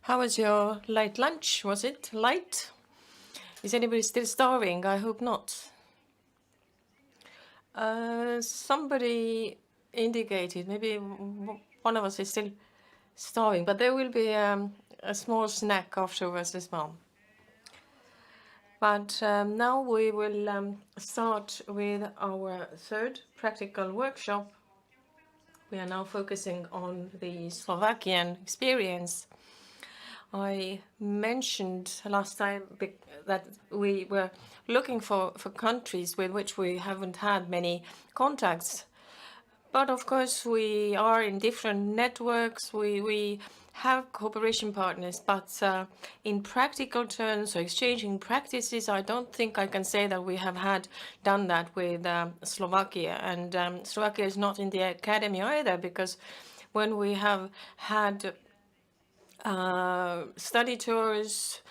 How was your light lunch? Was it light? Is anybody still starving? I hope not. Somebody indicated maybe one of us is still starving, but there will be a small snack afterwards as well. But now we will start with our third practical workshop. We are now focusing on the Slovakian experience. I mentioned last time that we were looking for countries with which we haven't had many contacts. But of course, we are in different networks. We have cooperation partners, but in practical terms, or exchanging practices, I don't think I can say that we have done that with Slovakia. And Slovakia is not in the academy either, because when we have had study tours,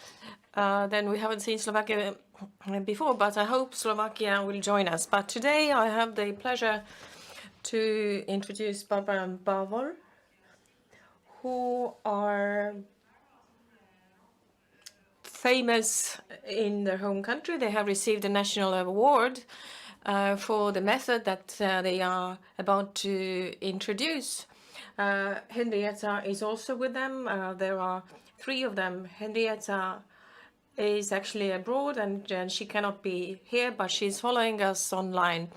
then we haven't seen Slovakia before, but I hope Slovakia will join us. But today I have the pleasure to introduce Barbara and Pavol, who are famous in their home country. They have received a national award for the method that they are about to introduce. Henrietta is also with them. There are three of them. Henrietta is actually abroad and she cannot be here, but she's following us online.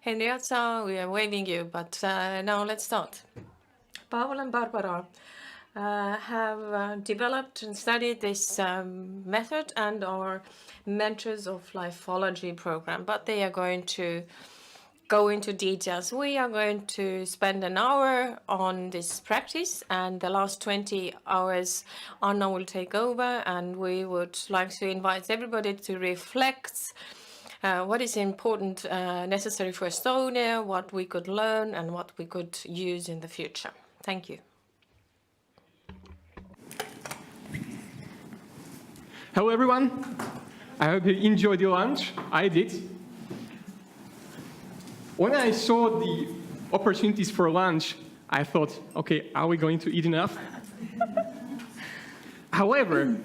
Henrietta, we are waving you, but now let's start. Pavel and Barbara have developed and studied this method and are mentors of Lifeology program, but they are going to go into details. We are going to spend an hour on this practice, and the last 20 hours Anna will take over, and we would like to invite everybody to reflect what is important, necessary for Estonia, what we could learn and what we could use in the future. Thank you. Hello everyone. I hope you enjoyed your lunch. I did. When I saw the opportunities for lunch, I thought, okay, are we going to eat enough? However,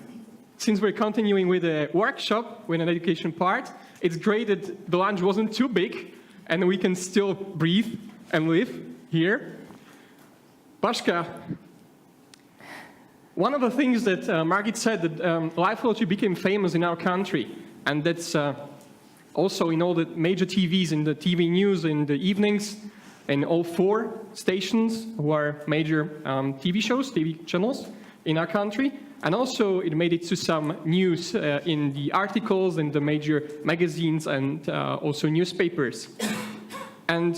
since we're continuing with a workshop, with an education part, it's great that the lunch wasn't too big and we can still breathe and live here. Pashka, one of the things that Margit said, that Lifeology became famous in our country, and that's also in all the major TVs, in the TV news in the evenings, in all 4 stations who are major TV shows, TV channels in our country. And also it made it to some news in the articles in the major magazines and also newspapers. And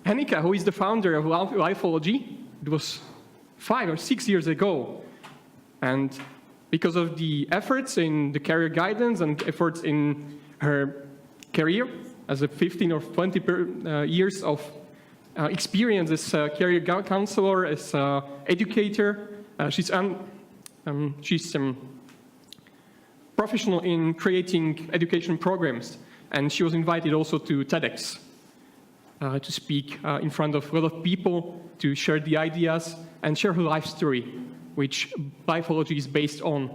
Hennika, who is the founder of Lifeology, it was 5 or 6 years ago. And because of the efforts in the career guidance and efforts in her career as a 15 or 20 years of experience as a career counselor, as an educator. She's professional in creating education programs, and she was invited also to TEDx to speak in front of a lot of people, to share the ideas and share her life story, which Lifeology is based on.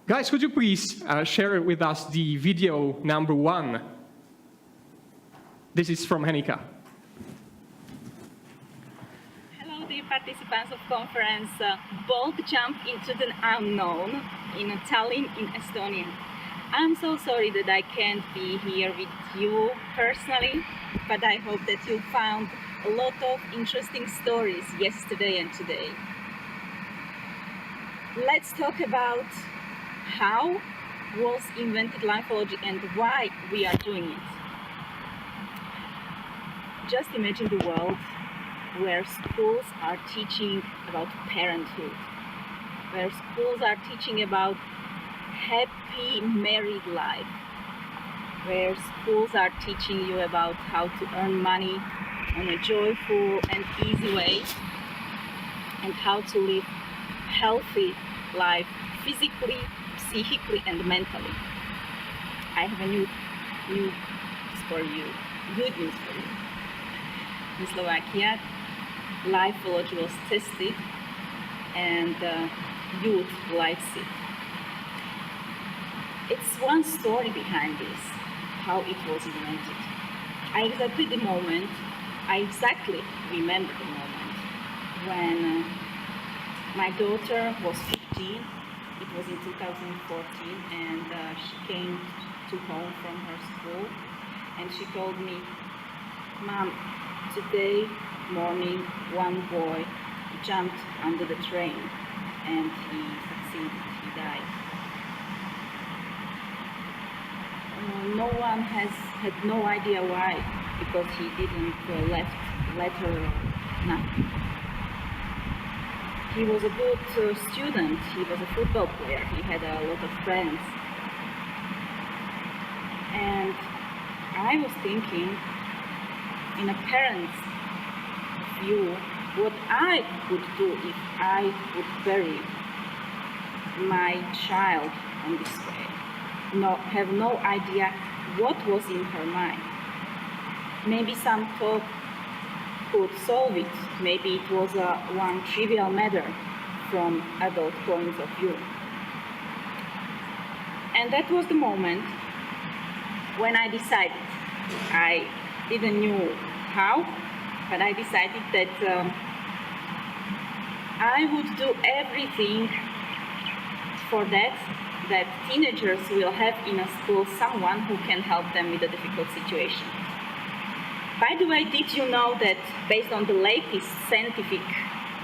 Guys, could you please share with us the video number 1? This is from Hennika. Hello, dear participants of conference. Bold jump into the unknown in Tallinn, in Estonia. I'm so sorry that I can't be here with you personally, but I hope that you found a lot of interesting stories yesterday and today. Let's talk about how was invented Lifeology and why we are doing it. Just imagine the world where schools are teaching about parenthood, where schools are teaching about happy married life, where schools are teaching you about how to earn money in a joyful and easy way, and how to live healthy life physically, psychically and mentally. I have a new news for you, good news for you. In Slovakia, Lifeology was tested and youth likes it. It's one story behind this, how it was invented. I exactly remember the moment when my daughter was 15. It was in 2014, and she came to home from her school, and she told me, "Mom, today morning one boy jumped under the train and he succeeded, he died." No one had no idea why, because he didn't left letter or nothing. He was a good student, he was a football player, he had a lot of friends. And I was thinking, in a parent's view, what I would do if I would bury my child on this way. Have no idea what was in her mind. Maybe some thought could solve it. Maybe it was one trivial matter from adult points of view. And that was the moment when I decided. I didn't know how, but I decided that I would do everything for that teenagers will have in a school someone who can help them with a difficult situation. By the way, did you know that based on the latest scientific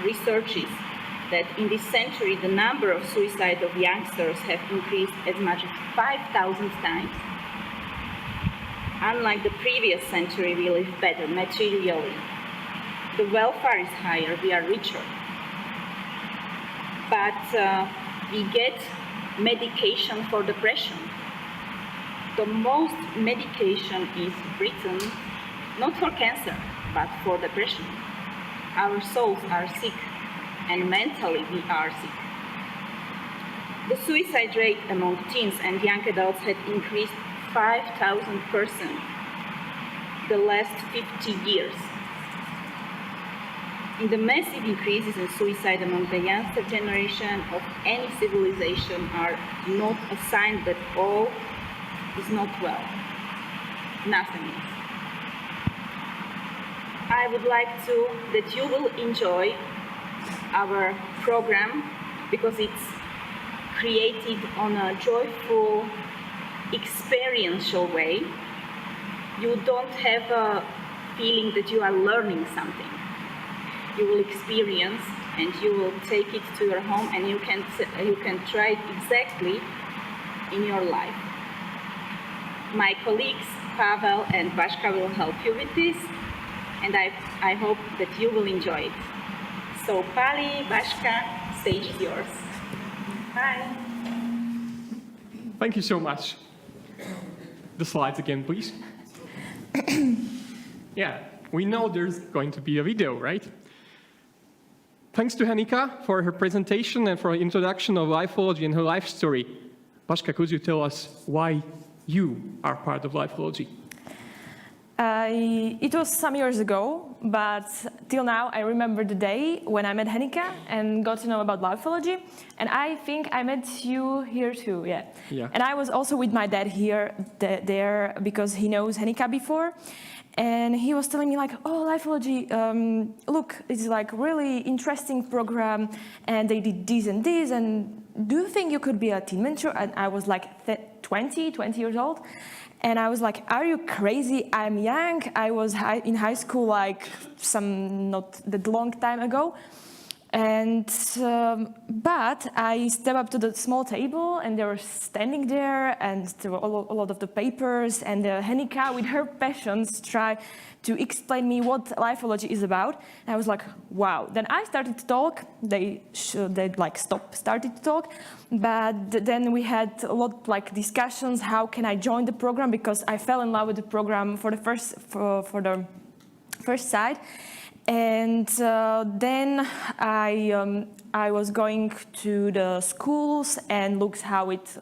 researches, that in this century the number of suicides of youngsters have increased as much as 5,000 times? Unlike the previous century, we live better materially. The welfare is higher, we are richer. But we get medication for depression. The most medication is written not for cancer, but for depression. Our souls are sick, and mentally we are sick. The suicide rate among teens and young adults had increased 5,000% the last 50 years. In the massive increases in suicide among the youngster generation of any civilization are not a sign that all is not well. Nothing is. I would like that you will enjoy our program because it's created on a joyful, experiential way. You don't have a feeling that you are learning something. You will experience and you will take it to your home, and you can try it exactly in your life. My colleagues Pavel and Vaška will help you with this, and I hope that you will enjoy it. So Pali, Vaška, stage is yours. Bye. Thank you so much. The slides again, please. Yeah, we know there's going to be a video, right? Thanks to Hennika for her presentation and for the introduction of lifeology and her life story. Vaška, could you tell us why you are part of lifeology? It was some years ago, but till now I remember the day when I met Hennika and got to know about lifeology. And I think I met you here too, yeah. And I was also with my dad there because he knows Hennika before. And he was telling me like, oh, lifeology, look, it's like really interesting program, and they did this and this, and do you think you could be a teen mentor? And I was like 20 years old. And I was like, are you crazy? I'm young. I was in high school like not that long time ago. And but I stepped up to the small table, and they were standing there, and there were a lot of the papers, and Hennika, with her passions, tried to explain me what lifeology is about. And I was like, wow. Then I started to talk. They started to talk, but then we had a lot like discussions. How can I join the program? Because I fell in love with the program for the first sight. And then I was going to the schools and looked how it's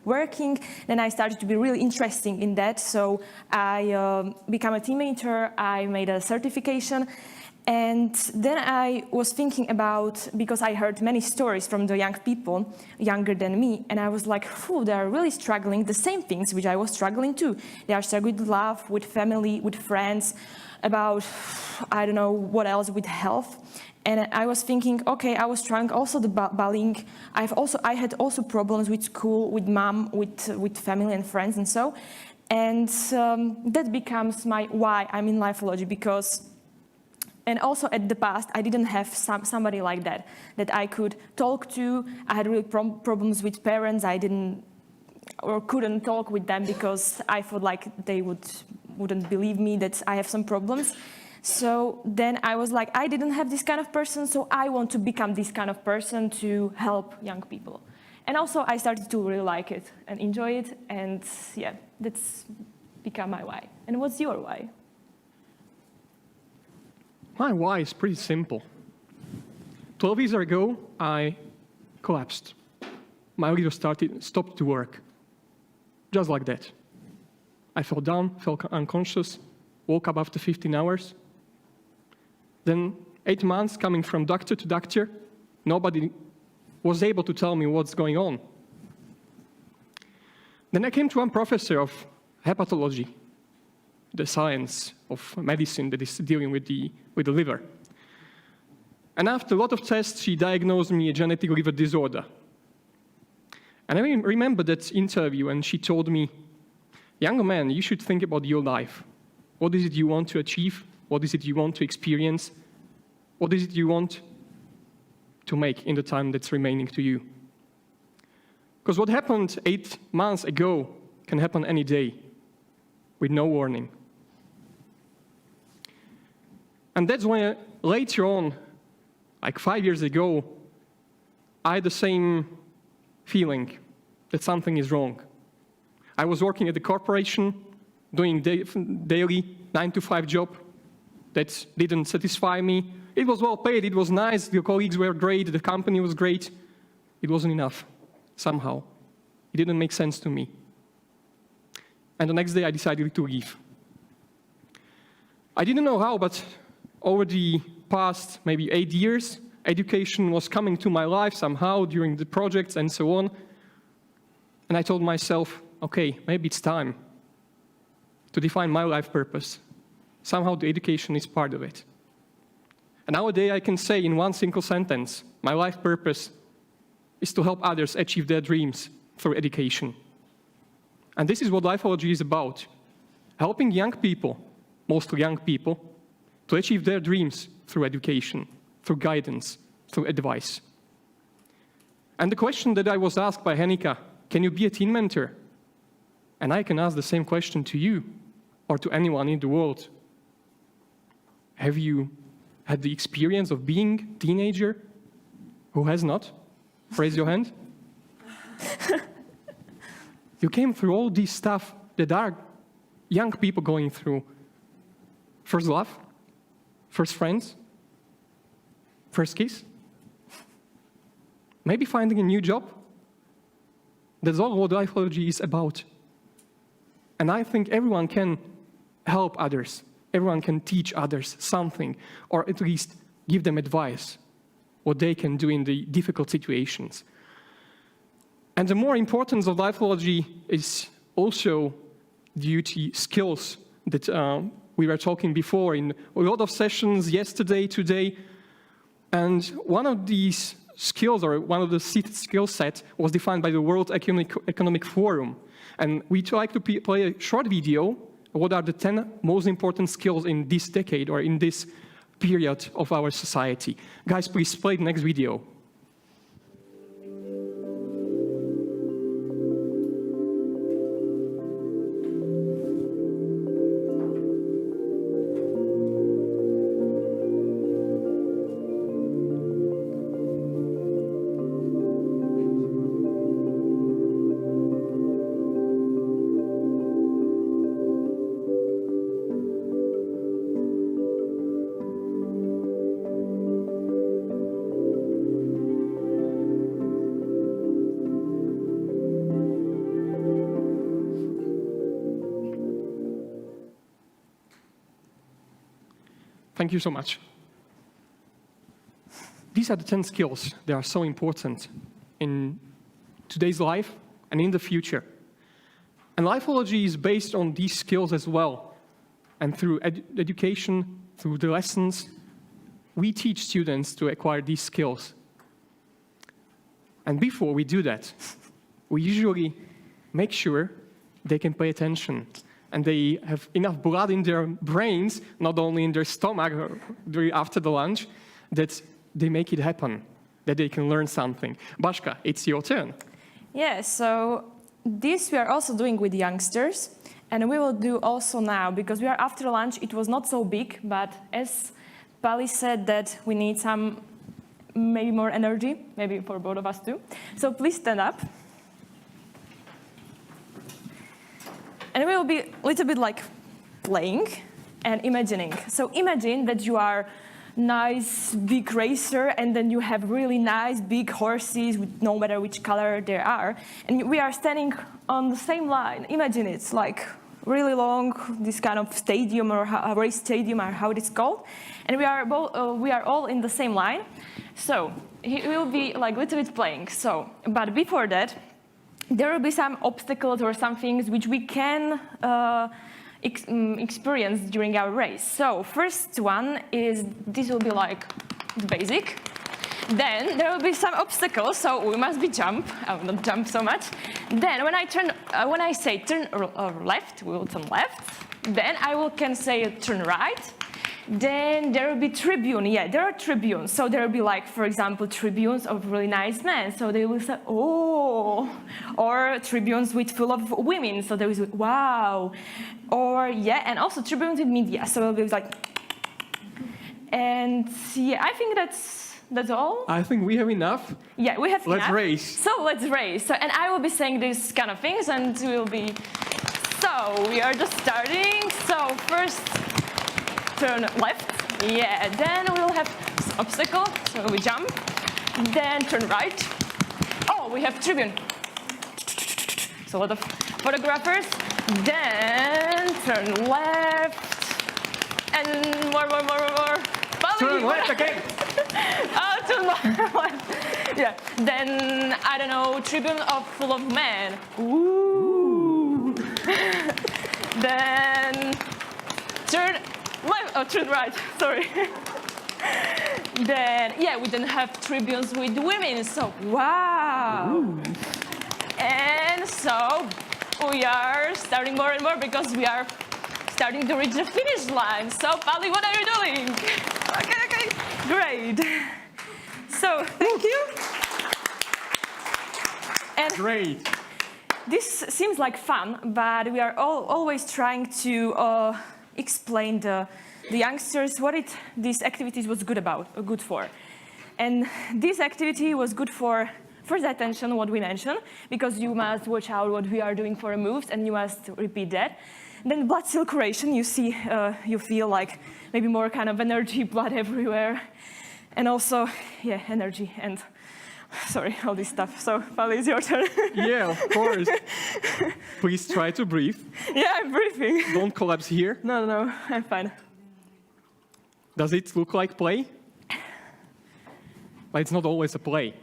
working. Then I started to be really interested in that. So I became a team mentor. I made a certification. And then I was thinking about, because I heard many stories from the young people, younger than me, and I was like, they are really struggling the same things which I was struggling too. They are struggling with love, with family, with friends, about, I don't know what else, with health. And I was thinking, okay, I was struggling also the bullying. I had also problems with school, with mom, with family and friends and so. And that becomes my why I'm in lifeology, because. And also at the past, I didn't have somebody like that I could talk to. I had really problems with parents. I didn't or couldn't talk with them because I felt like they wouldn't believe me that I have some problems. So then I was like, I didn't have this kind of person, so I want to become this kind of person to help young people. And also I started to really like it and enjoy it, and yeah, that's become my why. And what's your why? My why is pretty simple. 12 years ago, I collapsed. My liver stopped to work. Just like that. I fell down, fell unconscious, woke up after 15 hours. Then 8 months coming from doctor to doctor, nobody was able to tell me what's going on. Then I came to one professor of hepatology, the science of medicine that is dealing with the liver. And after a lot of tests, she diagnosed me a genetic liver disorder. And I remember that interview, and she told me, young man, you should think about your life. What is it you want to achieve? What is it you want to experience? What is it you want to make in the time that's remaining to you? Because what happened 8 months ago can happen any day with no warning. And that's when later on, like 5 years ago, I had the same feeling that something is wrong. I was working at the corporation, doing daily 9-to-5 job that didn't satisfy me. It was well paid, it was nice, the colleagues were great, the company was great. It wasn't enough, somehow. It didn't make sense to me. And the next day I decided to leave. I didn't know how, but over the past maybe 8 years, education was coming to my life somehow during the projects and so on. And I told myself, okay, maybe it's time to define my life purpose. Somehow the education is part of it. And nowadays I can say in one single sentence, my life purpose is to help others achieve their dreams through education. And this is what lifeology is about. Helping young people, mostly young people, to achieve their dreams through education, through guidance, through advice. And the question that I was asked by Hennika, can you be a teen mentor? And I can ask the same question to you or to anyone in the world. Have you had the experience of being a teenager? Who has not? Raise your hand. You came through all this stuff that are young people going through. First love, first friends, first kiss, maybe finding a new job. That's all what lifeology is about. And I think everyone can help others. Everyone can teach others something, or at least give them advice, what they can do in the difficult situations. And the more importance of lifeology is also due to skills that we were talking before in a lot of sessions yesterday, today. And one of these skills, or one of the skill sets, was defined by the World Economic Forum. And we'd like to play a short video. What are the 10 most important skills in this decade or in this period of our society? Guys, please play the next video. Thank you so much. these are the 10 skills that are so important in today's life and in the future. And lifeology is based on these skills as well. And through education, through the lessons, we teach students to acquire these skills. And before we do that, we usually make sure they can pay attention and they have enough blood in their brains, not only in their stomach after the lunch, that they make it happen, that they can learn something. Baška, it's your turn. Yeah, so this we are also doing with youngsters, and we will do also now, because we are after lunch. It was not so big, but as Pali said that we need some, maybe more energy, maybe for both of us too. So please stand up. And we will be a little bit like playing and imagining. So imagine that you are nice big racer, and then you have really nice big horses with no matter which color they are, and we are standing on the same line. Imagine it's like really long, this kind of stadium or a race stadium or how it is called, and we are all in the same line. So he will be like a little bit playing. So, but before that, there will be some obstacles or some things which we can experience during our race. So first one is, this will be like basic. Then there will be some obstacles, so we must be jump. I will not jump so much. Then when I say turn left, we will turn left. Then I can say turn right. Then there will be tribune. Yeah, there are tribunes. So there will be like, for example, tribunes of really nice men. So they will say, oh, or tribunes with full of women. So there is, wow. Or yeah, and also tribunes with media. So it will be like, and yeah, I think that's all. I think we have enough. Yeah, we have enough. Let's race. So let's race. So, and I will be saying these kind of things, and we'll be. So we are just starting. So first, turn left. Yeah. Then we'll have obstacle. So we jump. Then turn right. Oh, we have tribune. So a lot of photographers. Then turn left. And more. Turn left again. Oh, turn left. Yeah. Then, I don't know, tribune full of men. Ooh. Then, turn left, turn right, sorry. Then, yeah, we then have tribunes with women, so wow. Ooh. And so, we are starting more and more because we are starting to reach the finish line. So, Pali, what are you doing? Okay, great. So, thank you. And great. This seems like fun, but we are always trying to explain the youngsters what these activities was good for. And this activity was good for first attention, what we mentioned, because you must watch out what we are doing for moves, and you must repeat that. Then blood circulation, you see, you feel like maybe more kind of energy, blood everywhere. And also, yeah, energy and, sorry, all this stuff. So, Pali, it's your turn. Yeah, of course. Please try to breathe. Yeah, I'm breathing. Don't collapse here. No, I'm fine. Does it look like play? But it's not always a play.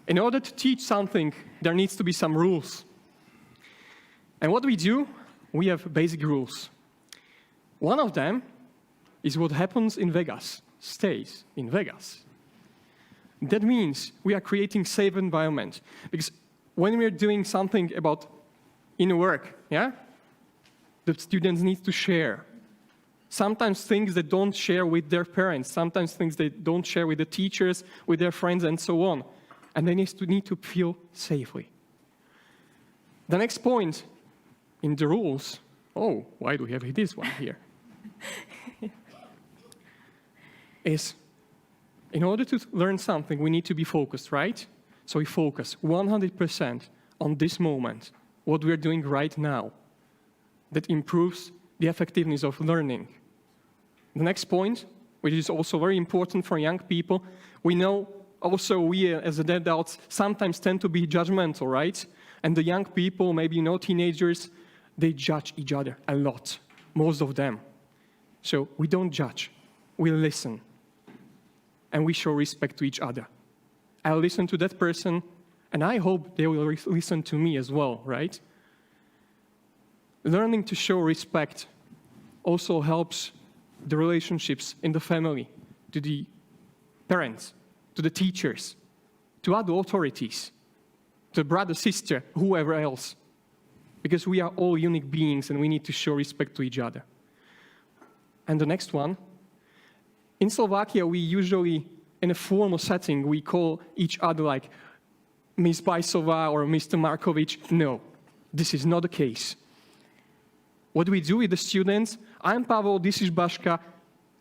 In order to teach something, there needs to be some rules. And what we do, we have basic rules. One of them is what happens in Vegas, stays in Vegas. That means we are creating safe environment. Because when we're doing something about inner work, yeah, the students need to share. Sometimes things they don't share with their parents, sometimes things they don't share with the teachers, with their friends, and so on. And they need to feel safely. The next point in the rules, oh, why do we have this one here? Is in order to learn something, we need to be focused, right? So we focus 100% on this moment, what we're doing right now. That improves the effectiveness of learning. The next point, which is also very important for young people, we know also we as adults sometimes tend to be judgmental, right? And the young people, maybe teenagers, they judge each other a lot, most of them. So we don't judge, we listen. and we show respect to each other. I'll listen to that person, and I hope they will listen to me as well, right? Learning to show respect also helps the relationships in the family, to the parents, to the teachers, to other authorities, to brother, sister, whoever else. Because we are all unique beings and we need to show respect to each other. And the next one, in Slovakia, we usually, in a formal setting, we call each other like Ms. Bajsová or Mr. Markovic. No, this is not the case. What do we do with the students? I'm Pavel, this is Baška,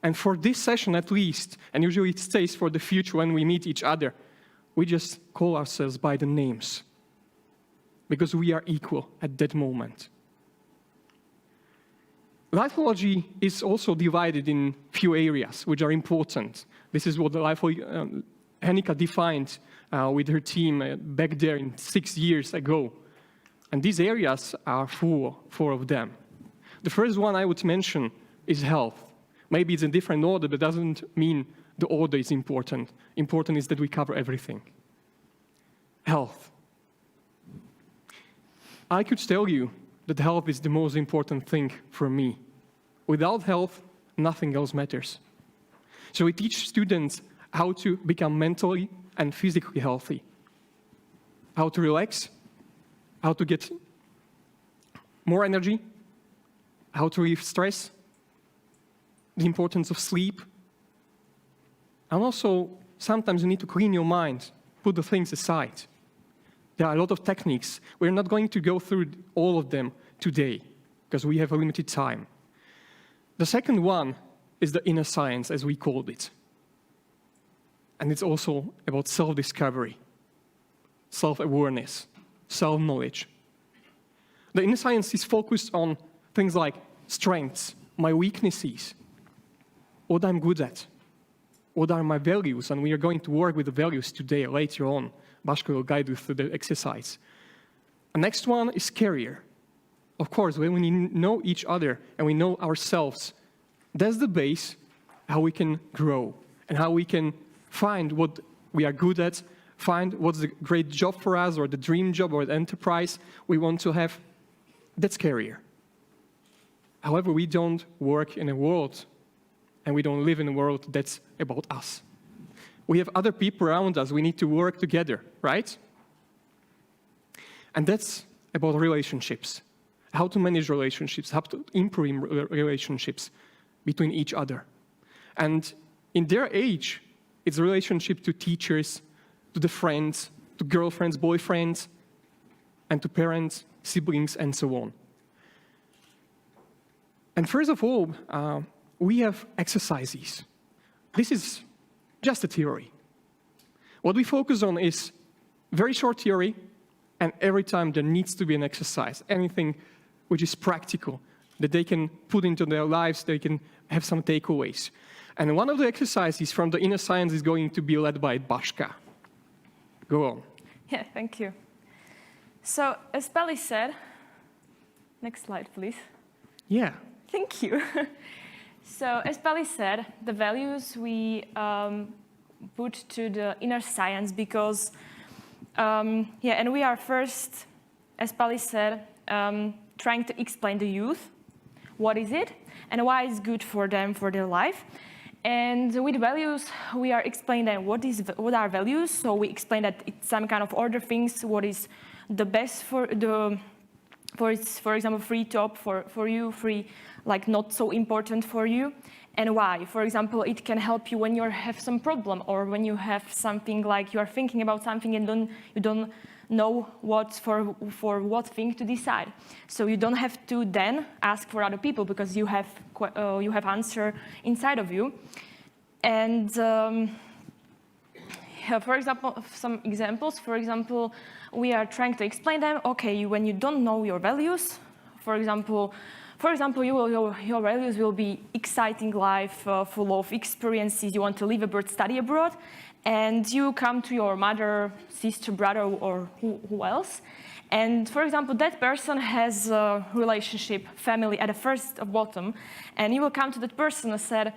and for this session at least, and usually it stays for the future when we meet each other, we just call ourselves by the names, because we are equal at that moment. Lifeology is also divided in few areas which are important. This is what the Hennika defined with her team back there 6 years ago. And these areas are four of them. The first one I would mention is health. Maybe it's in different order, but doesn't mean the order is important. Important is that we cover everything. Health. I could tell you that health is the most important thing for me. Without health, nothing else matters. So we teach students how to become mentally and physically healthy, how to relax, how to get more energy, how to relieve stress, the importance of sleep. And also, sometimes you need to clean your mind, put the things aside. There are a lot of techniques. We're not going to go through all of them today, because we have a limited time. The second one is the inner science, as we called it. And it's also about self-discovery, self-awareness, self-knowledge. The inner science is focused on things like strengths, my weaknesses, what I'm good at, what are my values, and we are going to work with the values today, later on. Baška will guide you through the exercise. The next one is career. Of course, when we know each other and we know ourselves, that's the base how we can grow and how we can find what we are good at, find what's the great job for us or the dream job or the enterprise we want to have. That's career. However, we don't work in a world and we don't live in a world that's about us. We have other people around us. We need to work together, right? And that's about relationships. How to manage relationships, how to improve relationships between each other. And in their age, it's relationship to teachers, to the friends, to girlfriends, boyfriends, and to parents, siblings, and so on. And first of all, we have exercises. This is just a theory. What we focus on is very short theory, and every time there needs to be an exercise, anything which is practical, that they can put into their lives, they can have some takeaways. And one of the exercises from the inner science is going to be led by Baška. Go on. Yeah, thank you. So, as Peli said, next slide, please. Yeah. Thank you. So, as Peli said, the values we put to the inner science because, and we are first, as Peli said, trying to explain the youth, what is it, and why it's good for them, for their life. And with values, we are explaining what are values. So we explain that it's some kind of order things, what is the best for example, free top for you, free, like not so important for you, and why. For example, it can help you when you have some problem or when you have something like you are thinking about something and you don't know what for what thing to decide. So you don't have to then ask for other people because you have answer inside of you. And for example, some examples. For example, we are trying to explain them. Okay, when you don't know your values, for example, your values will be exciting life, full of experiences. You want to live abroad, study abroad. And you come to your mother, sister, brother, or who else. And for example, that person has a relationship, family at the first bottom. And you will come to that person and said,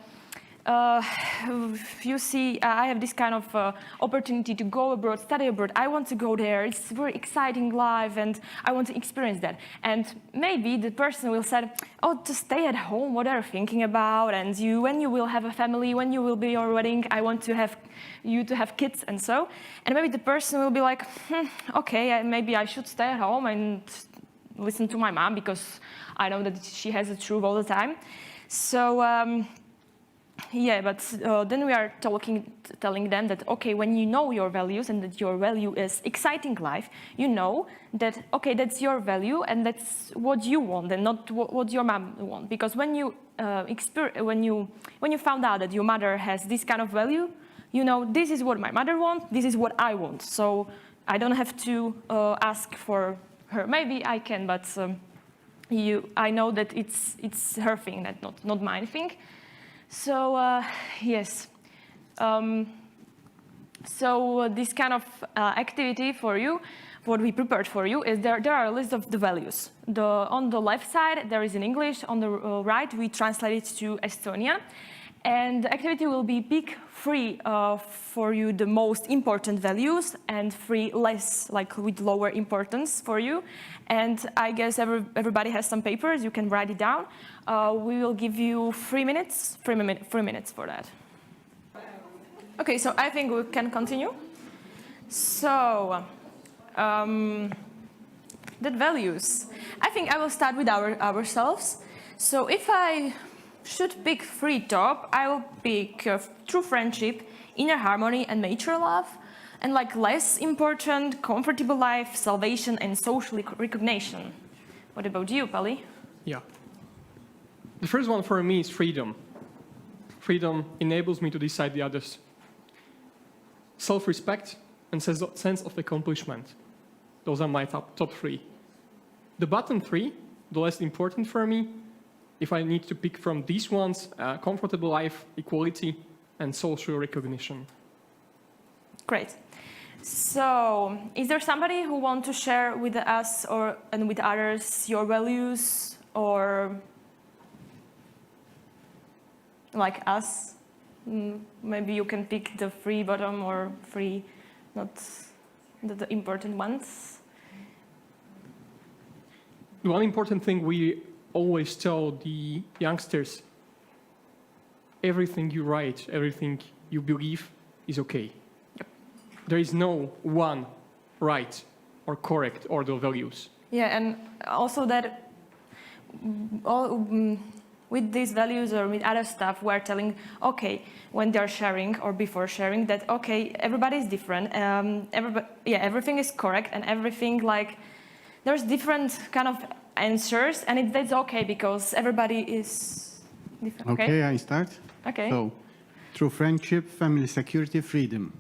you see, I have this kind of opportunity to go abroad, study abroad. I want to go there. It's a very exciting life, and I want to experience that. And maybe the person will say, "Oh, to stay at home. What are you thinking about? And you, when you will have a family, when you will be your wedding, I want to have you to have kids, and so." And maybe the person will be like, "Okay, maybe I should stay at home and listen to my mom because I know that she has the truth all the time." So. Yeah, but then we are telling them that, okay, when you know your values and that your value is exciting life, you know that, okay, that's your value and that's what you want and not what your mom wants. Because when you when you found out that your mother has this kind of value, you know, this is what my mother wants, this is what I want. So I don't have to ask for her. Maybe I can, but I know that it's her thing, that not mine thing. So yes, so this kind of activity for you, what we prepared for you is there are a list of the values. On the left side there is in English, on the right we translate it to Estonian. And the activity will be pick 3 for you the most important values and 3 less, like with lower importance for you. And I guess everybody has some papers, you can write it down. We will give you 3 minutes for that. Okay, so I think we can continue. So, that values. I think I will start with ourselves. So if I should pick 3 top, I will pick true friendship, inner harmony, and mature love. And like less important, comfortable life, salvation, and social recognition. What about you, Pali? Yeah. The first one for me is freedom. Freedom enables me to decide the others. Self-respect and sense of accomplishment. Those are my top 3. The bottom 3, the less important for me, if I need to pick from these ones, comfortable life, equality, and social recognition. Great. So, is there somebody who wants to share with us and with others your values, or like us? Maybe you can pick the 3 bottom or 3 not the important ones. The one important thing we always tell the youngsters, everything you write, everything you believe is okay. Yep. There is no one right or correct order of values. Yeah, and also that with these values or with other stuff, we're telling, okay, when they're sharing or before sharing, that, okay, everybody is different. Everything is correct and everything, like, there's different kind of answers, and that's okay because everybody is different. Okay, I start. Okay. So, true friendship, family security, freedom.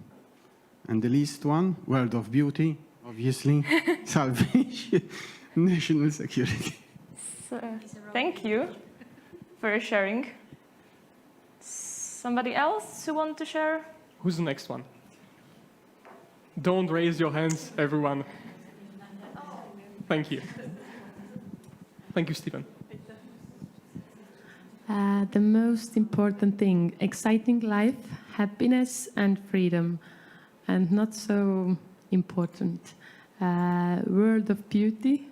And the least one, world of beauty, obviously, salvation, national security. So, thank you for sharing. Somebody else who want to share? Who's the next one? Don't raise your hands, everyone. Thank you. Thank you, Stephen. The most important thing, exciting life, happiness and freedom. And not so important, world of beauty.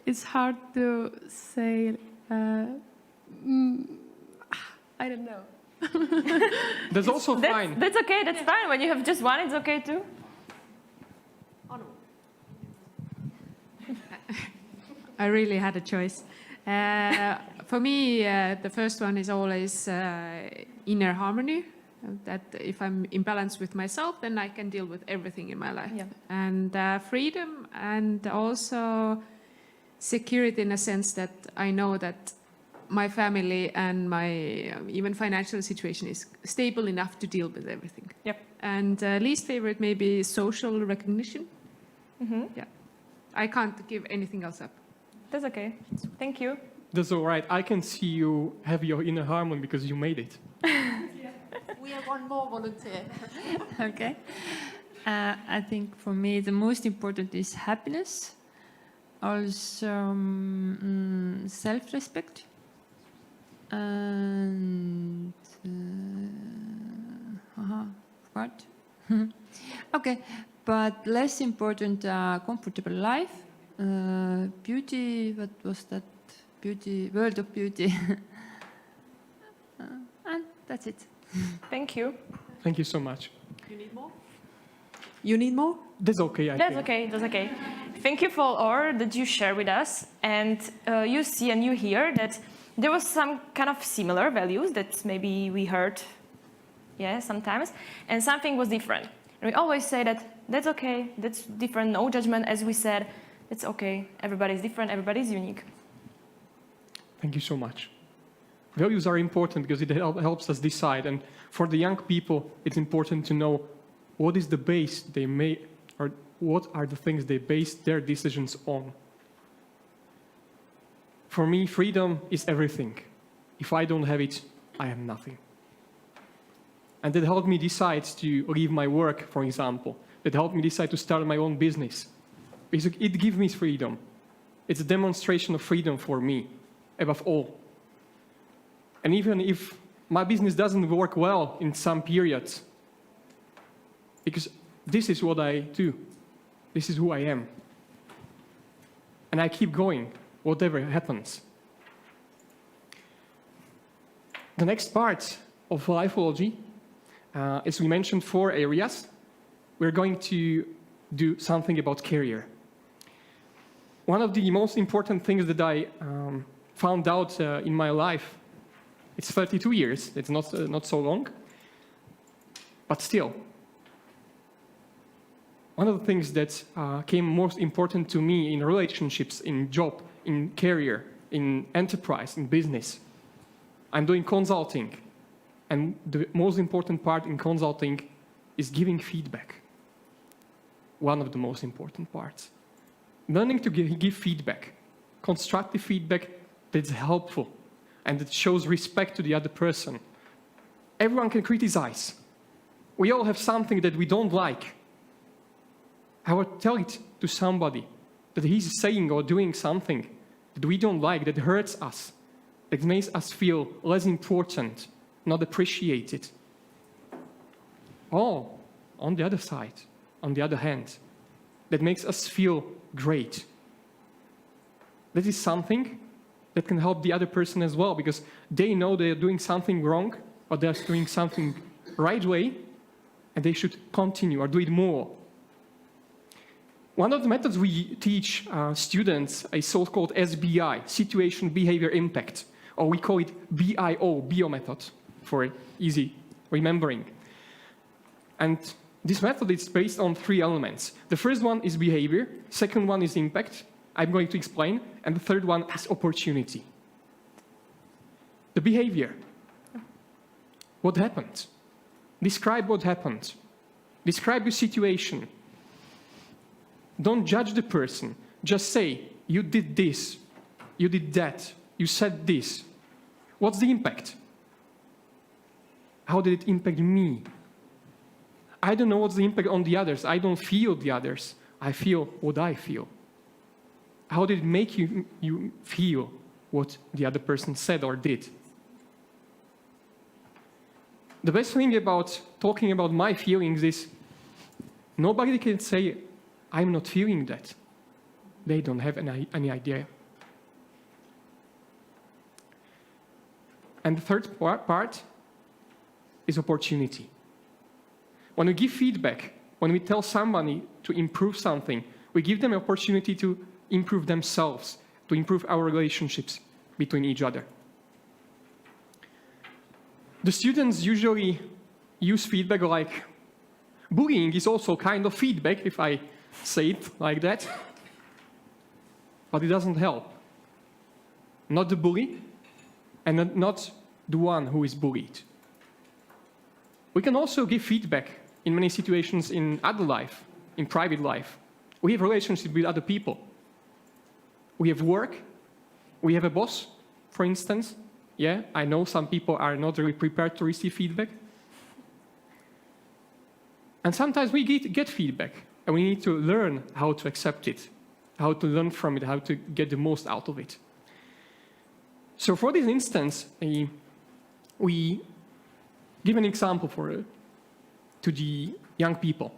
It's hard to say. I don't know. That's also fine. That's okay, that's fine. When you have just one, it's okay too. I really had a choice. For me, the first one is always inner harmony. That if I'm in balance with myself, then I can deal with everything in my life. Yeah. And freedom, and also security in a sense that I know that my family and my even financial situation is stable enough to deal with everything. Yep. And least favorite maybe social recognition. Mm-hmm. Yeah, I can't give anything else up. That's okay. Thank you. That's all right. I can see you have your inner harmony because you made it. We have one more volunteer. Okay. I think for me the most important is happiness, also self-respect, and what? Okay, but less important, comfortable life, beauty. What was that? Beauty, world of beauty, and that's it. Thank you. Thank you so much. You need more? You need more? That's okay, I That's think. okay, that's okay. Thank you for all that you share with us. And you see and you hear that there was some kind of similar values that maybe we heard, yeah, sometimes, and something was different. And we always say that that's okay, that's different, no judgment, as we said, it's okay, everybody's different, everybody's unique. Thank you so much. Values are important because it helps us decide. And for the young people, it's important to know what is the base they may, or what are the things they base their decisions on. For me, freedom is everything. If I don't have it, I have nothing. And that helped me decide to leave my work, for example. That helped me decide to start my own business. Because it gives me freedom. It's a demonstration of freedom for me, above all. And even if my business doesn't work well in some periods, because this is what I do, this is who I am. And I keep going, whatever happens. The next part of lifeology, as we mentioned, 4 areas. We're going to do something about career. One of the most important things that I found out in my life, it's 32 years, it's not so long, but still. One of the things that came most important to me in relationships, in job, in career, in enterprise, in business, I'm doing consulting. And the most important part in consulting is giving feedback. One of the most important parts. Learning to give feedback, constructive feedback that's helpful and that shows respect to the other person. Everyone can criticize. We all have something that we don't like. I would tell it to somebody that he's saying or doing something that we don't like, that hurts us, that makes us feel less important, not appreciated. Or, on the other side, on the other hand, that makes us feel great. That is something that can help the other person as well, because they know they're doing something wrong, or they're doing something right way, and they should continue or do it more. One of the methods we teach students is so-called SBI, Situation, Behavior, Impact, or we call it BIO, BIO method, for easy remembering. And this method is based on 3 elements. The first one is behavior, second one is impact, I'm going to explain, and the third one is opportunity. The behavior. What happened? Describe what happened. Describe your situation. Don't judge the person. Just say, you did this, you did that, you said this. What's the impact? How did it impact me? I don't know what's the impact on the others. I don't feel the others. I feel what I feel. How did it make you feel what the other person said or did? The best thing about talking about my feelings is nobody can say, I'm not feeling that. They don't have any idea. And the third part is opportunity. When we give feedback, when we tell somebody to improve something, we give them an opportunity to improve themselves, to improve our relationships between each other. The students usually use feedback like, bullying is also kind of feedback, if I say it like that, but it doesn't help. Not the bully, and not the one who is bullied. We can also give feedback in many situations in adult life, in private life. We have relationships with other people. We have work. We have a boss, for instance. Yeah, I know some people are not really prepared to receive feedback. And sometimes we get feedback, and we need to learn how to accept it, how to learn from it, how to get the most out of it. So for this instance, we give an example to the young people.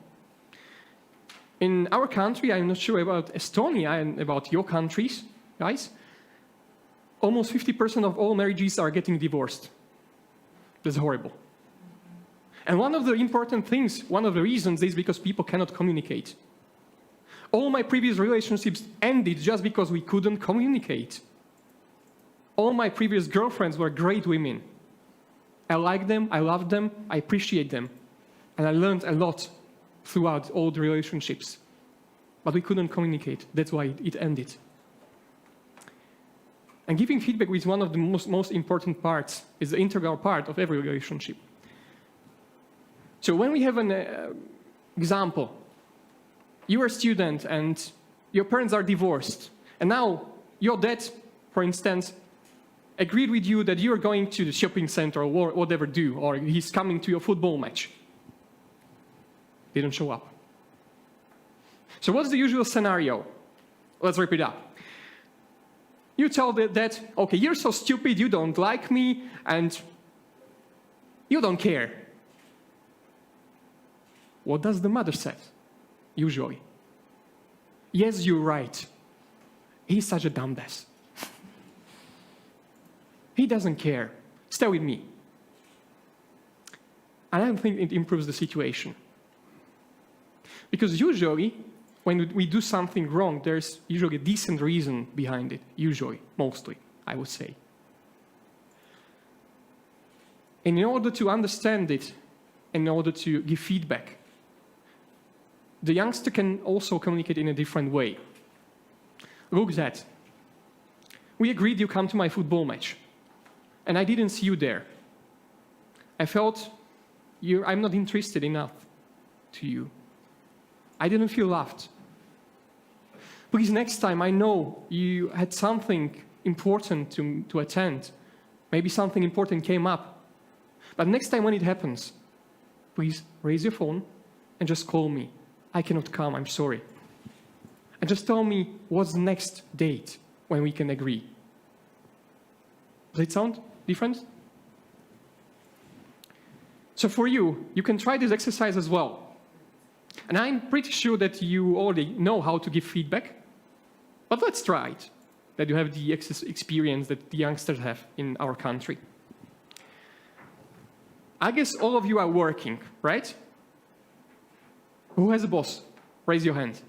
In our country, I'm not sure about Estonia and about your countries, guys, almost 50% of all marriages are getting divorced. That's horrible. And one of the important things, one of the reasons is because people cannot communicate. All my previous relationships ended just because we couldn't communicate. All my previous girlfriends were great women. I like them, I love them, I appreciate them. And I learned a lot throughout all the relationships. But we couldn't communicate. That's why it ended. And giving feedback is one of the most important parts, is the integral part of every relationship. So when we have an example, you are a student and your parents are divorced, and now your dad, for instance, agreed with you that you are going to the shopping center or whatever or he's coming to your football match. Didn't show up. So what's the usual scenario? Let's rip it up. You tell the dad, okay, you're so stupid, you don't like me, and you don't care. What does the mother say? Usually. Yes, you're right. He's such a dumbass. He doesn't care. Stay with me. And I don't think it improves the situation. Because usually, when we do something wrong, there's usually a decent reason behind it. Usually, mostly, I would say. And in order to understand it, in order to give feedback, the youngster can also communicate in a different way. Look, Dad, we agreed you come to my football match, and I didn't see you there. I felt I'm not interested enough to you. I didn't feel loved. Please, next time, I know you had something important to attend. Maybe something important came up. But next time when it happens, please raise your phone and just call me. I cannot come, I'm sorry. And just tell me what's the next date when we can agree. Does it sound different? So for you can try this exercise as well. And I'm pretty sure that you already know how to give feedback. But let's try it, that you have the experience that the youngsters have in our country. I guess all of you are working, right? Who has a boss? Raise your hand.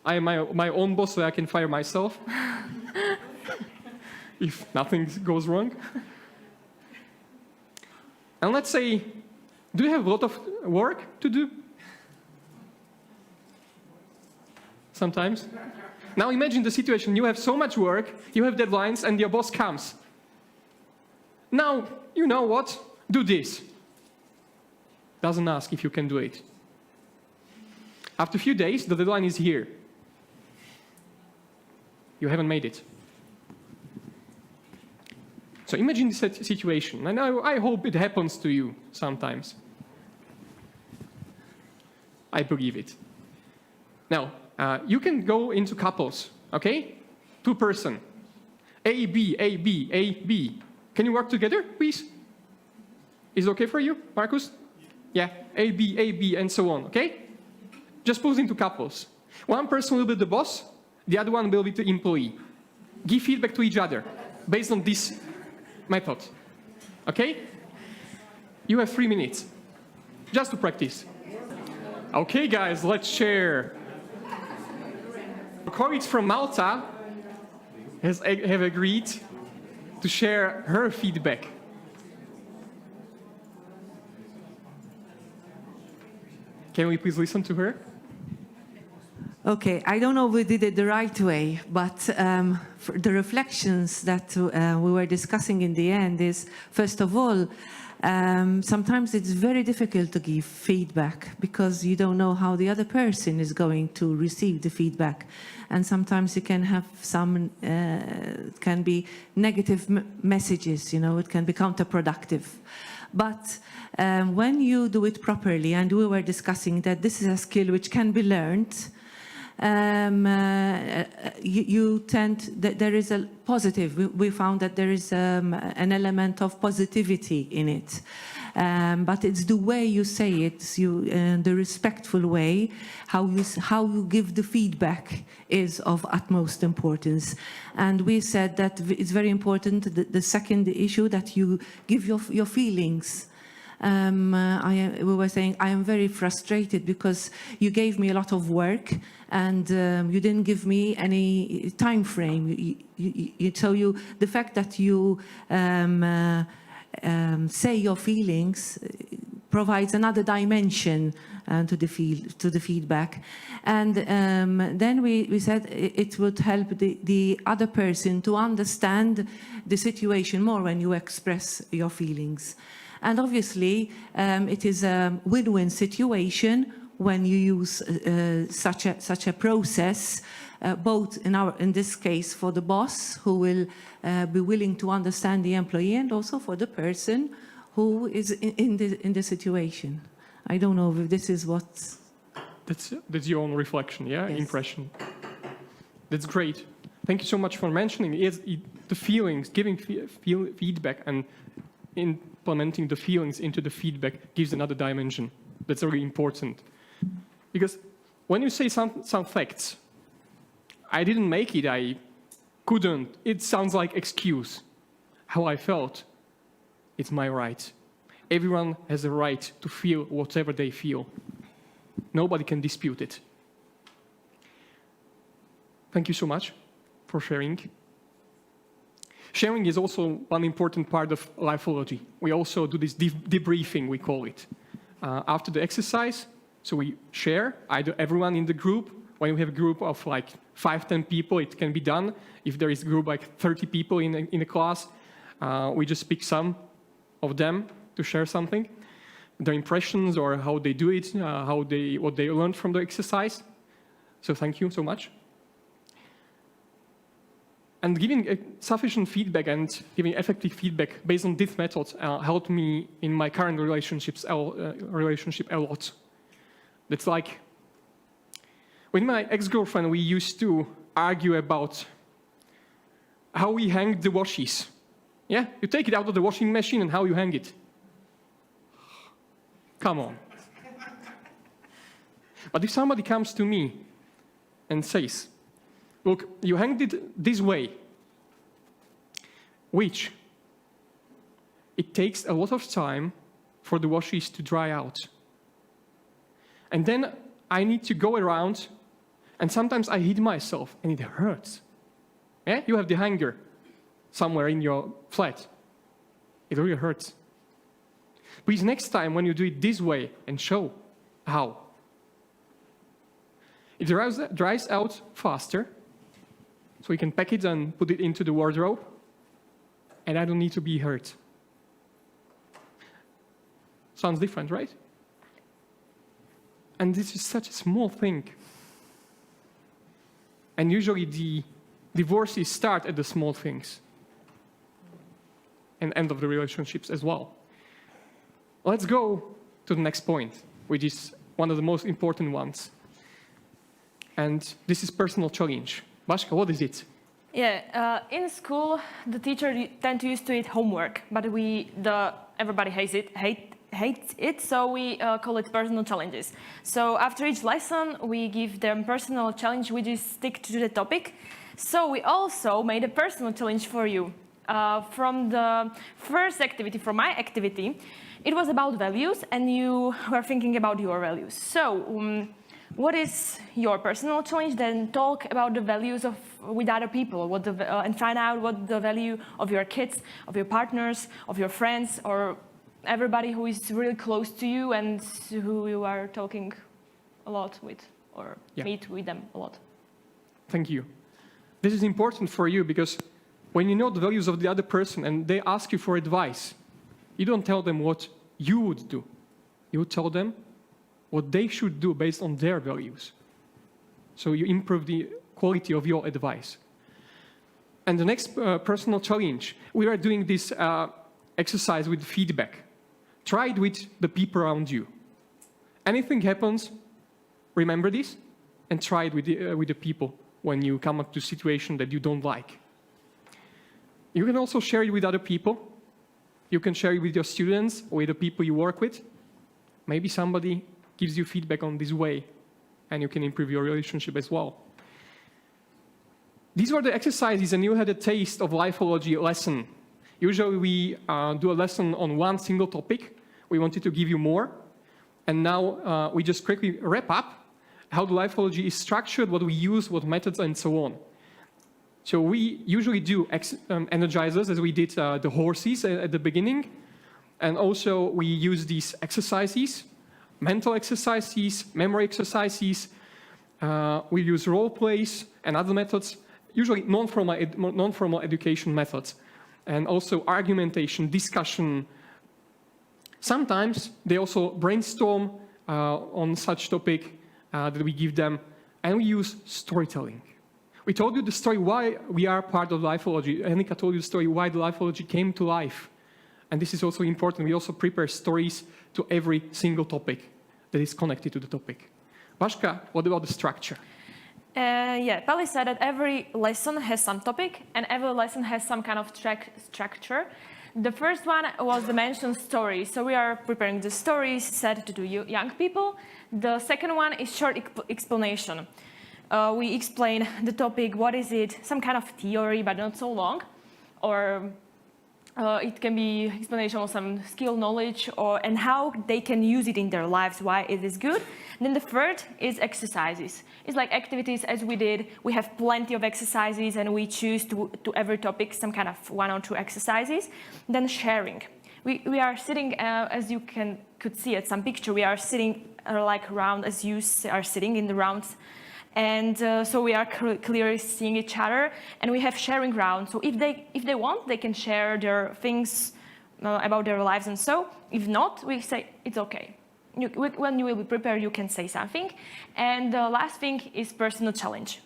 I am my own boss, so I can fire myself if nothing goes wrong. And let's say, do you have a lot of work to do? Sometimes. Now imagine the situation, you have so much work, you have deadlines, and your boss comes. Now, you know what? Do this. Doesn't ask if you can do it. After a few days, the deadline is here. You haven't made it. So imagine this situation, and I hope it happens to you sometimes. I believe it. Now, you can go into couples, okay? 2-person. A, B, A, B, A, B. Can you work together, please? Is it okay for you, Marcus? Yeah, A, B, and so on, okay? Just put into couples. One person will be the boss, the other one will be the employee. Give feedback to each other based on this method, okay? You have 3 minutes, just to practice. Okay, guys, let's share. Our colleagues from Malta have agreed to share her feedback. Can we please listen to her? Okay, I don't know if we did it the right way, but the reflections that we were discussing in the end is, first of all, sometimes it's very difficult to give feedback because you don't know how the other person is going to receive the feedback. And sometimes you can have some, it can be negative messages, you know, it can be counterproductive. But when you do it properly, and we were discussing that this is a skill which can be learned, you tend, there is a positive, we found that there is an element of positivity in it. But it's the way you say it, the respectful way, how you give the feedback is of utmost importance. And we said that it's very important, the second issue, that you give your feelings. We were saying, I am very frustrated because you gave me a lot of work and you didn't give me any time frame. The fact that you say your feelings provides another dimension to the feedback. And then we said it would help the other person to understand the situation more when you express your feelings. And obviously, it is a win-win situation when you use such a process, both in this case for the boss, who will be willing to understand the employee, and also for the person who is in the situation. I don't know if this is what... That's your own reflection, yeah? Yes. Impression. That's great. Thank you so much for mentioning the feelings, giving feedback, and implementing the feelings into the feedback gives another dimension. That's really important. Because when you say some facts, I didn't make it, I couldn't, it sounds like excuse. How I felt, it's my right. Everyone has a right to feel whatever they feel. Nobody can dispute it. Thank you so much for sharing. Sharing is also one important part of lifeology. We also do this debriefing, we call it. After the exercise, so we share, either everyone in the group. When we have a group of like 5-10 people, it can be done. If there is a group like 30 people in a class, we just pick some of them to share something, their impressions or how they do it, what they learned from the exercise. So thank you so much. And giving sufficient feedback and giving effective feedback based on this method helped me in my current relationship a lot. That's like, with my ex-girlfriend, we used to argue about how we hang the washes. Yeah, you take it out of the washing machine and how you hang it. Come on. But if somebody comes to me and says, look, you hanged it this way, which it takes a lot of time for the washes to dry out. And then I need to go around, and sometimes I hit myself, and it hurts. Yeah? You have the hanger somewhere in your flat. It really hurts. Please, next time when you do it this way, and show how. It dries out faster, so we can pack it and put it into the wardrobe, and I don't need to be hurt. Sounds different, right? And this is such a small thing. And usually the divorces start at the small things and end of the relationships as well. Let's go to the next point, which is one of the most important ones. And this is personal challenge. Vaška, what is it? Yeah, in school, the teacher tend to use to it homework, but everybody hates it, so we call it personal challenges. So after each lesson, we give them personal challenge, which is stick to the topic. So we also made a personal challenge for you. From the first activity, from my activity, it was about values, and you were thinking about your values. So what is your personal challenge? Then talk about the values with other people, and find out what the value of your kids, of your partners, of your friends, or everybody who is really close to you and who you are talking a lot with, or meet with them a lot. Thank you. This is important for you because when you know the values of the other person and they ask you for advice, you don't tell them what you would do. You tell them what they should do based on their values. So you improve the quality of your advice. And the next personal challenge, we are doing this exercise with feedback. try it with the people around you. Anything happens, remember this, and try it with the people when you come up to a situation that you don't like. You can also share it with other people. You can share it with your students, or with the people you work with. Maybe somebody gives you feedback on this way, and you can improve your relationship as well. These were the exercises, and you had a taste of lifeology lesson. Usually we do a lesson on one single topic. We wanted to give you more. And now we just quickly wrap up how the lifeology is structured, what we use, what methods, and so on. So we usually do energizers, as we did the horses at the beginning. And also we use these exercises, mental exercises, memory exercises. We use role plays and other methods, usually non-formal education methods. And also argumentation, discussion. Sometimes they also brainstorm on such topic that we give them, and we use storytelling. We told you the story why we are part of lifeology. Hennika told you the story why the lifeology came to life. And this is also important. We also prepare stories to every single topic that is connected to the topic. Vaška, what about the structure? Yeah, Peli said that every lesson has some topic and every lesson has some kind of structure. The first one was the mentioned story. So we are preparing the stories set to young people. The second one is short explanation. We explain the topic, what is it, some kind of theory, but not so long. Or it can be explanation of some skill knowledge and how they can use it in their lives, why it is good. Then the third is exercises. It's like activities as we did. We have plenty of exercises and we choose to every topic some kind of 1 or 2 exercises. Then sharing. We are sitting, as you could see at some picture, we are sitting like around as you are sitting in the rounds. And so we are clearly seeing each other, and we have sharing rounds. So if they want, they can share their things about their lives and so. If not, we say it's okay. When you will be prepared, you can say something. And the last thing is personal challenge.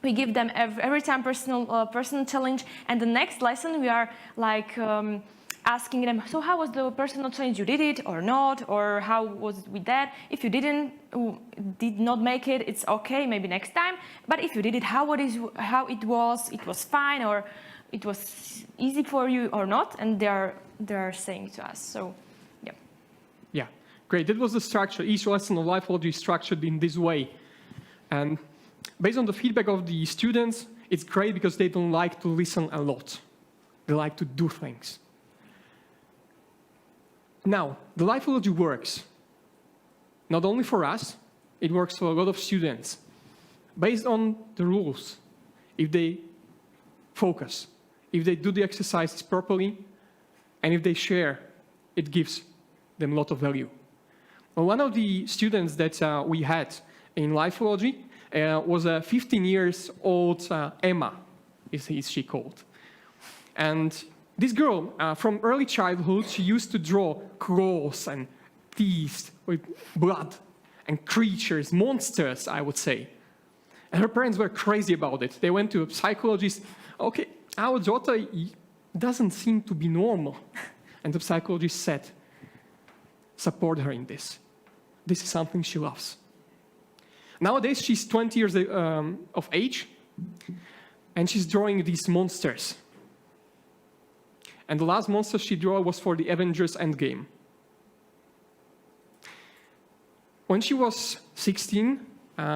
We give them every time personal challenge, and the next lesson we are like asking them, so how was the personal challenge? You did it or not? Or how was it with that? If you did not make it, it's okay, maybe next time. But if you did it, how it was fine, or it was easy for you or not? And they are saying to us, so yeah. Yeah, great. That was the structure. Each lesson of lifeology is structured in this way. And based on the feedback of the students, it's great because they don't like to listen a lot. They like to do things. Now, the lifeology works. Not only for us, it works for a lot of students. Based on the rules, if they focus, if they do the exercises properly, and if they share, it gives them a lot of value. Well, one of the students that we had in lifeology was a 15-year-old Emma, is she called. And this girl, from early childhood, she used to draw claws and teeth with blood and creatures, monsters, I would say. And her parents were crazy about it. They went to a psychologist. Okay, our daughter doesn't seem to be normal. And the psychologist said, support her in this. This is something she loves. Nowadays, she's 20 years of age, and she's drawing these monsters. And the last monster she drew was for the Avengers Endgame. When she was 16,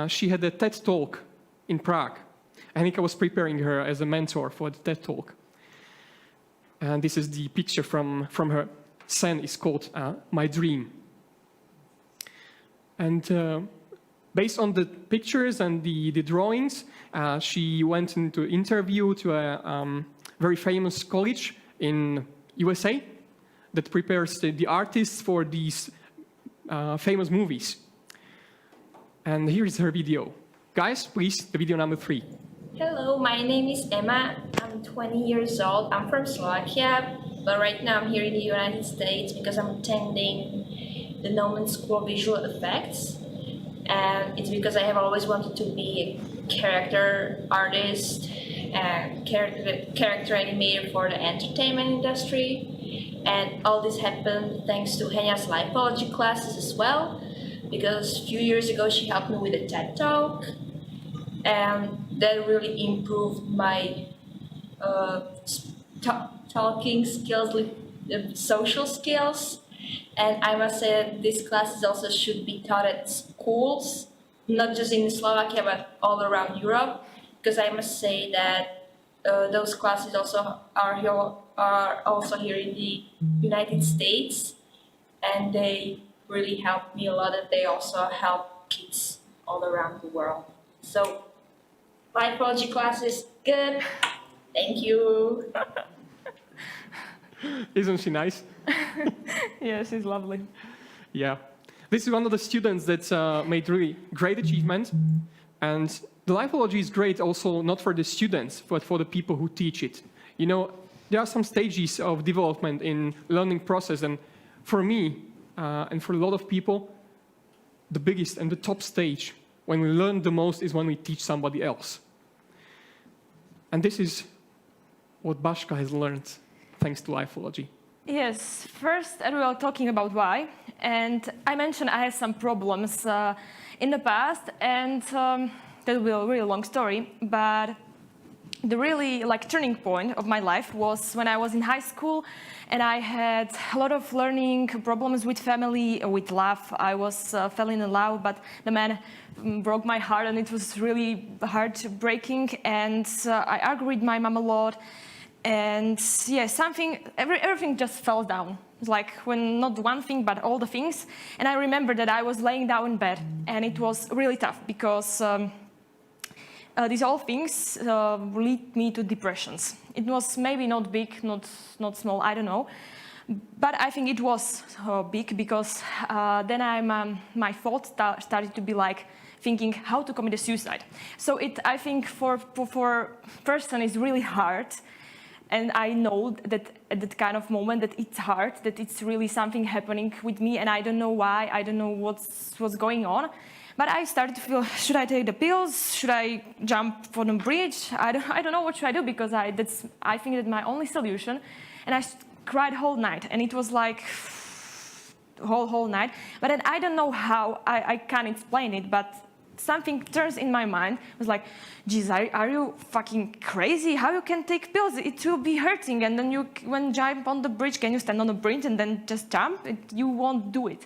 she had a TED Talk in Prague. Hennika was preparing her as a mentor for the TED Talk. And this is the picture from her scene. It's called My Dream. And based on the pictures and the drawings, she went into an interview to a very famous college in USA that prepares the artists for these famous movies. And here's her video. Guys, please, the video number 3. Hello, my name is Emma. I'm 20 years old. I'm from Slovakia, but right now I'm here in the United States because I'm attending the Nomen School of Visual Effects. And it's because I have always wanted to be a character artist and character animator for the entertainment industry. And all this happened thanks to Henya's lifeology classes as well, because a few years ago she helped me with a TED Talk, and that really improved my talking skills, social skills. And I must say that these classes also should be taught at schools, not just in Slovakia, but all around Europe, because I must say that those classes also are also here in the United States, and they really helped me a lot, and they also help kids all around the world. So, lifeology classes, good. Thank you. Isn't she nice? Yeah, she's lovely. Yeah. This is one of the students that made really great achievement. And the lifeology is great also not for the students, but for the people who teach it. You know, there are some stages of development in learning process. And for me, and for a lot of people, the biggest and the top stage when we learn the most is when we teach somebody else. And this is what Bashka has learned thanks to lifeology. Yes, first we were talking about why, and I mentioned I had some problems in the past, and that will be a really long story, but the really turning point of my life was when I was in high school, and I had a lot of learning problems with family, with love. I was fell in love, but the man broke my heart, and it was really heartbreaking, and I argued with my mom a lot. And yeah, everything just fell down. It's like when not one thing, but all the things. And I remember that I was laying down in bed, and it was really tough because these all things lead me to depressions. It was maybe not big, not small, I don't know. But I think it was big because then my thoughts started to be like thinking how to commit a suicide. So I think for person is really hard. And I know that at that kind of moment that it's hard, that it's really something happening with me, and I don't know why, I don't know what's going on. But I started to feel, should I take the pills? Should I jump from the bridge? I don't know what should I do, because I think that's my only solution. And I cried whole night, and it was like whole night. But then I don't know how, I can't explain it, but something turns in my mind. It was like, geez, are you fucking crazy? How you can take pills? It will be hurting. And then when you jump on the bridge, can you stand on the bridge and then just jump? You won't do it.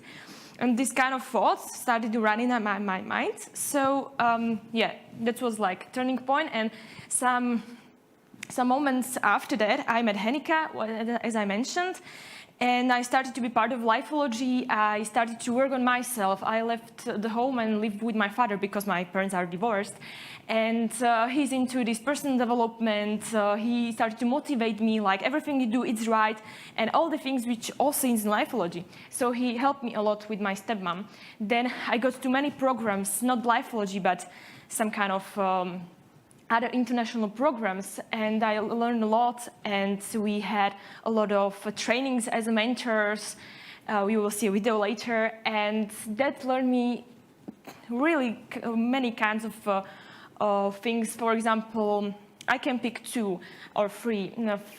And this kind of thoughts started to run in my mind. So yeah, that was like turning point. And some moments after that, I met Henika, as I mentioned. And I started to be part of lifeology. I started to work on myself. I left the home and lived with my father because my parents are divorced. And he's into this personal development. He started to motivate me, like everything you do, it's right. And all the things which also is in lifeology. So he helped me a lot with my stepmom. Then I got to many programs, not lifeology, but some kind of other international programs, and I learned a lot, and we had a lot of trainings as mentors. We will see a video later, and that learned me really many kinds of things. For example, I can pick 2 or 3.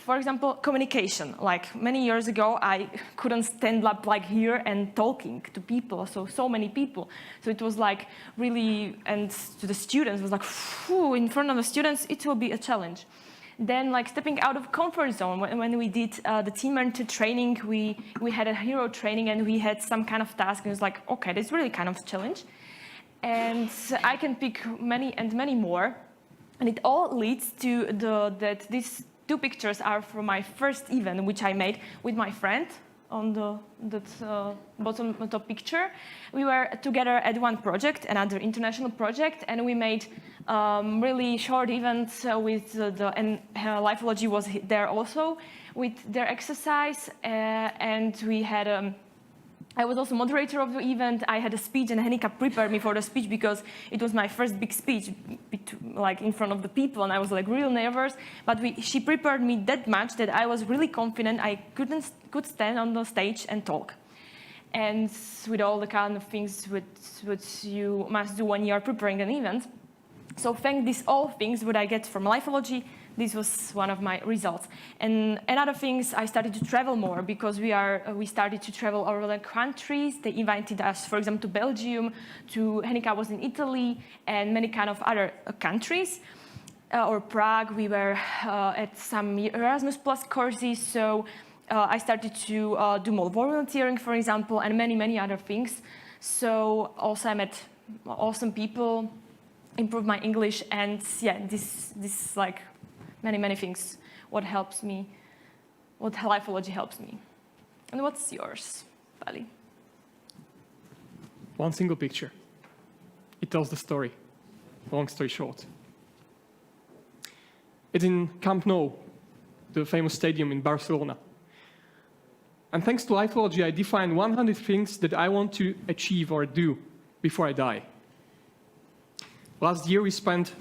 For example, communication. Like many years ago, I couldn't stand up like here and talking to people, so many people. So it was like really, and to the students, it was like, whew, in front of the students, it will be a challenge. Then like stepping out of comfort zone, when we did the team mentor training, we had a hero training and we had some kind of task, and it was like, okay, that's really kind of a challenge. And I can pick many and many more. And it all leads to that these 2 pictures are from my first event, which I made with my friend on that bottom top picture. We were together at one project, another international project, and we made really short events with and lifeology was there also with their exercise, and we had I was also moderator of the event. I had a speech, and Henika prepared me for the speech because it was my first big speech, like in front of the people, and I was like real nervous. But she prepared me that much that I was really confident I could stand on the stage and talk. And with all the kind of things which you must do when you are preparing an event. So thank these all things what I get from lifeology, This was one of my results. And another things, I started to travel more because we started to travel all over the countries. They invited us, for example, to Belgium, to Henika was in Italy, and many kind of other countries. Or Prague, we were at some Erasmus Plus courses, so I started to do more volunteering, for example, and many, many other things. So also I met awesome people, improved my English, and yeah, this like many, many things, what helps me, what lifeology helps me. And what's yours, Vali? One single picture. It tells the story, long story short. It's in Camp Nou, the famous stadium in Barcelona. And thanks to lifeology, I defined 100 things that I want to achieve or do before I die. Last year, we spent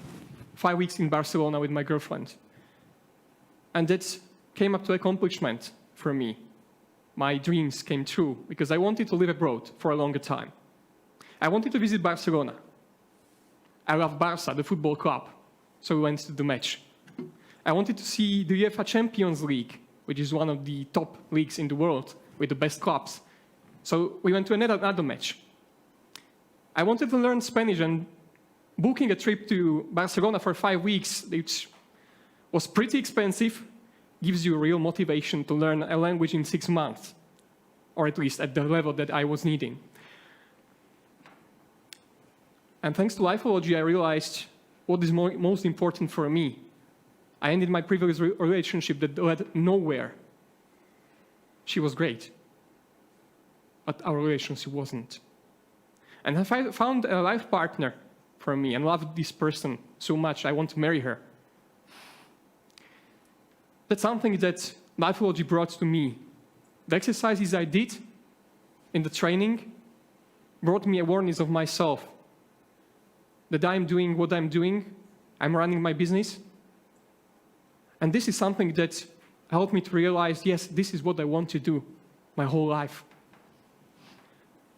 5 weeks in Barcelona with my girlfriend. And that came up to accomplishment for me. My dreams came true because I wanted to live abroad for a longer time. I wanted to visit Barcelona. I love Barça, the football club, so we went to the match. I wanted to see the UEFA Champions League, which is one of the top leagues in the world with the best clubs. So we went to another match. I wanted to learn Spanish, and booking a trip to Barcelona for 5 weeks, which was pretty expensive, gives you real motivation to learn a language in 6 months, or at least at the level that I was needing. And thanks to lifeology, I realized what is most important for me. I ended my previous relationship that led nowhere. She was great, but our relationship wasn't. And I found a life partner for me and loved this person so much, I want to marry her. That's something that lifeology brought to me. The exercises I did in the training brought me awareness of myself, that I'm doing what I'm doing, I'm running my business. And this is something that helped me to realize, yes, this is what I want to do my whole life.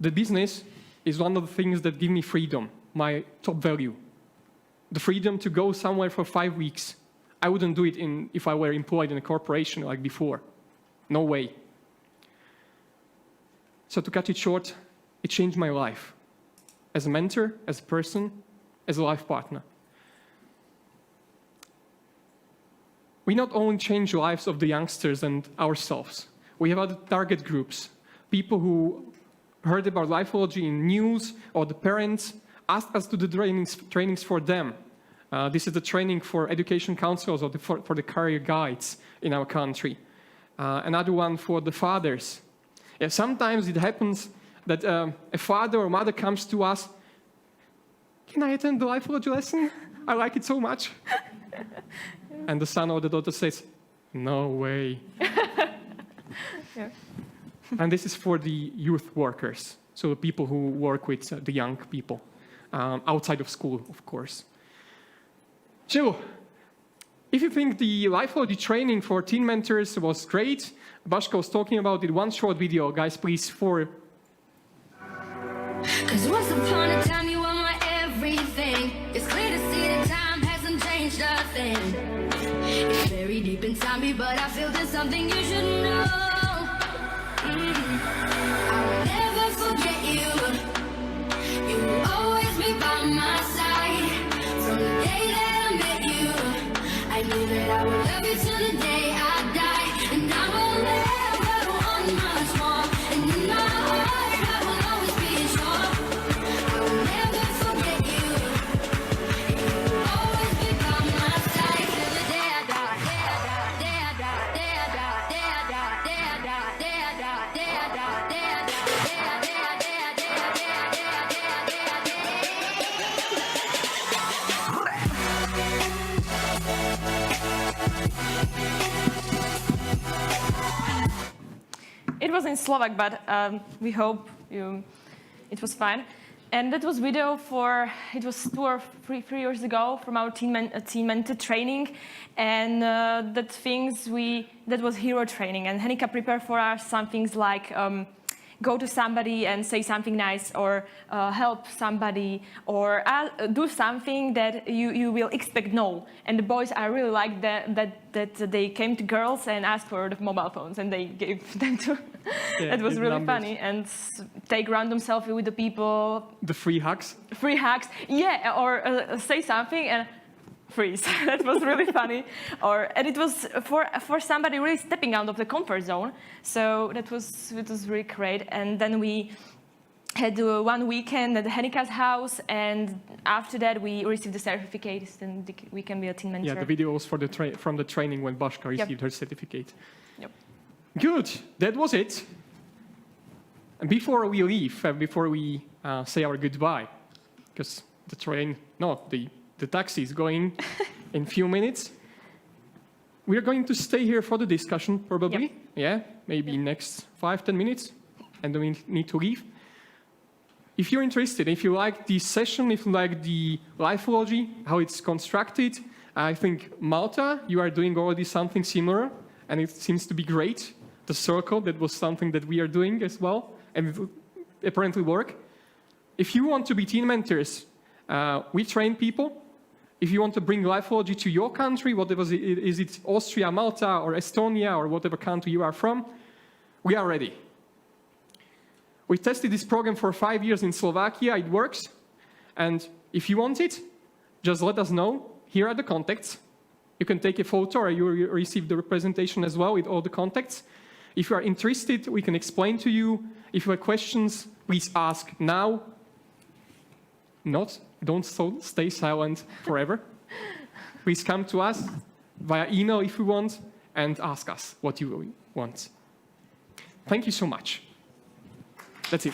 The business is one of the things that give me freedom, my top value. The freedom to go somewhere for 5 weeks. I wouldn't do it if I were employed in a corporation like before. No way. So to cut it short, it changed my life. As a mentor, as a person, as a life partner. We not only change the lives of the youngsters and ourselves, we have other target groups, people who heard about lifeology in news, or the parents asked us to do trainings for them. This is the training for education counselors or for the career guides in our country. Another one for the fathers. Yeah, sometimes it happens that a father or mother comes to us, "Can I attend the lifeology lesson? I like it so much." And the son or the daughter says, "No way." Yeah. And this is for the youth workers, so the people who work with the young people, outside of school, of course. So, if you think the lifeology training for teen mentors was great, Bashka was talking about it, one short video, guys, please, for... Cause once upon a time you were my everything. It's clear to see that time hasn't changed a thing. It's very deep inside me, but I feel there's something you should know. I will never forget you. You will always be by my side. From the day that I met you, I knew that I would love you till the day I die. And I will never want much more. And in my heart I will always be sure. I will never forget you. You will always be by my side till the day I die. Day I die, day I die, day I die, day I die, day I die, day I die, day I die, day I die, day I die, day I die, day I die, day I It was in Slovak, but we hope it was fine. And that was video it was 2 or 3 years ago from our teen mentor training. And that was hero training. And Henika prepared for us some things like go to somebody and say something nice, or help somebody, or do something that you will expect no. And the boys, I really like that they came to girls and asked for the mobile phones, and they gave them to. Yeah, it was really numbers. funny. And take random selfie with the people. The free hugs. Free hugs, yeah, or say something and freeze. That was really funny. And it was for somebody really stepping out of the comfort zone. So it was really great. And then we had one weekend at Henika's house, and after that we received the certificates, and we can be a teen mentor. Yeah, the videos for from the training when Bashka received her certificate. Yep. Good, that was it. And before we leave, before we say our goodbye, because the taxi is going in a few minutes, we are going to stay here for the discussion, probably. Yep. Yeah, maybe next 5-10 minutes, and then we need to leave. If you're interested, if you like this session, if you like the lifeology, how it's constructed, I think Malta, you are doing already something similar, and it seems to be great. The circle, that was something that we are doing as well, and it apparently work. If you want to be teen mentors, we train people. If you want to bring lifeology to your country, whatever is it Austria, Malta, or Estonia, or whatever country you are from, we are ready. We tested this program for 5 years in Slovakia. It works. And if you want it, just let us know. Here are the contacts. You can take a photo, or you receive the representation as well with all the contacts. If you are interested, we can explain to you. If you have questions, please ask now. Don't stay silent forever. Please come to us via email if you want, and ask us what you want. Thank you so much. That's it.